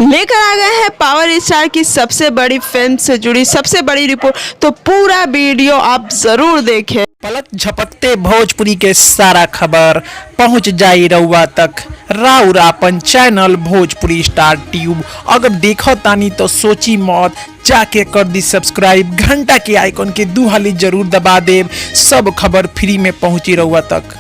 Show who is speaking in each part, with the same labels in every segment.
Speaker 1: लेकर आ गए हैं पावर स्टार की सबसे बड़ी फिल्म से जुड़ी सबसे बड़ी रिपोर्ट। तो पूरा वीडियो आप जरूर देखें।
Speaker 2: पलक झपकते भोजपुरी के सारा खबर पहुंच जाई रउआ तक। राउर आपन चैनल भोजपुरी स्टार ट्यूब अगर देखो तानी तो सोची मौत, जाके कर दी सब्सक्राइब, घंटा के आइकन के दू हाली जरूर दबा देव। सब खबर फ्री में पहुंची रउआ तक।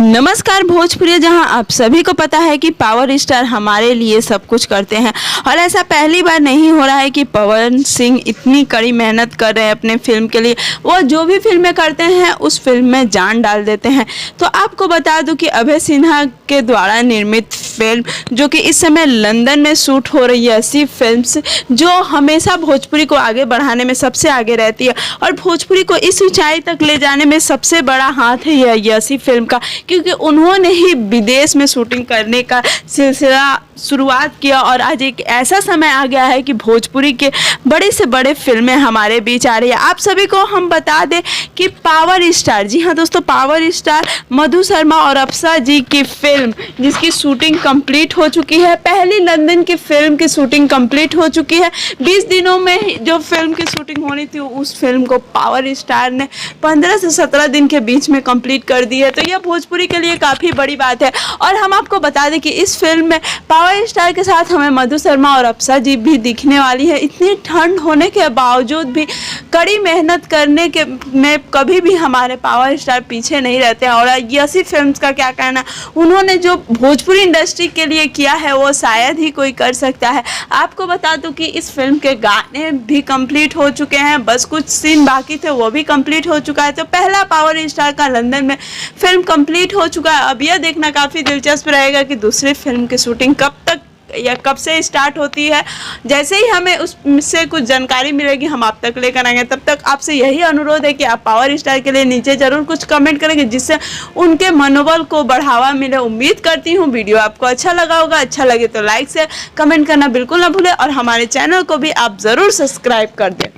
Speaker 1: नमस्कार भोजपुरी, जहां आप सभी को पता है कि पावर स्टार हमारे लिए सब कुछ करते हैं और ऐसा पहली बार नहीं हो रहा है कि पवन सिंह इतनी कड़ी मेहनत कर रहे हैं अपने फिल्म के लिए। वो जो भी फिल्में करते हैं उस फिल्म में जान डाल देते हैं। तो आपको बता दूं कि अभय सिन्हा के द्वारा निर्मित फिल्म जो कि इस समय लंदन में शूट हो रही है, ऐसी फिल्म्स जो हमेशा भोजपुरी को आगे बढ़ाने में सबसे आगे रहती है और भोजपुरी को इस ऊंचाई तक ले जाने में सबसे बड़ा हाथ है यह ऐसी फिल्म का, क्योंकि उन्होंने ही विदेश में शूटिंग करने का सिलसिला शुरुआत किया और आज एक ऐसा समय आ गया है कि भोजपुरी के बड़े से बड़े फिल्में हमारे बीच आ रही है। आप सभी को हम बता दें कि पावर स्टार, जी हाँ दोस्तों, पावर स्टार मधु शर्मा और अप्सरा जी की फिल्म जिसकी शूटिंग कंप्लीट हो चुकी है, पहली लंदन की फिल्म की शूटिंग कंप्लीट हो चुकी है। 20 दिनों में जो फिल्म की शूटिंग होनी थी उस फिल्म को पावर स्टार ने 15 से 17 दिन के बीच में कंप्लीट कर दी है। तो यह भोजपुरी के लिए काफ़ी बड़ी बात है। और हम आपको बता दें कि इस फिल्म में पावर स्टार के साथ हमें मधु शर्मा और अप्सरा जी भी दिखने वाली है। इतनी ठंड होने के बावजूद भी कड़ी मेहनत करने के में कभी भी हमारे पावर स्टार पीछे नहीं रहते हैं। और ऐसी फिल्म्स का क्या कहना, उन्होंने जो भोजपुरी इंडस्ट्री के लिए किया है वो शायद ही कोई कर सकता है। आपको बता दूं कि इस फिल्म के गाने भी कंप्लीट हो चुके हैं, बस कुछ सीन बाकी थे वो भी कंप्लीट हो चुका है। तो पहला पावर स्टार का लंदन में फिल्म कंप्लीट हो चुका है। अब यह देखना काफ़ी दिलचस्प रहेगा कि दूसरी फिल्म की शूटिंग कब तक या कब से स्टार्ट होती है। जैसे ही हमें उससे कुछ जानकारी मिलेगी हम आप तक लेकर आएंगे। तब तक आपसे यही अनुरोध है कि आप पावर स्टार के लिए नीचे ज़रूर कुछ कमेंट करेंगे जिससे उनके मनोबल को बढ़ावा मिले। उम्मीद करती हूँ वीडियो आपको अच्छा लगा होगा। अच्छा लगे तो लाइक से कमेंट करना बिल्कुल ना भूलें और हमारे चैनल को भी आप ज़रूर सब्सक्राइब कर दें।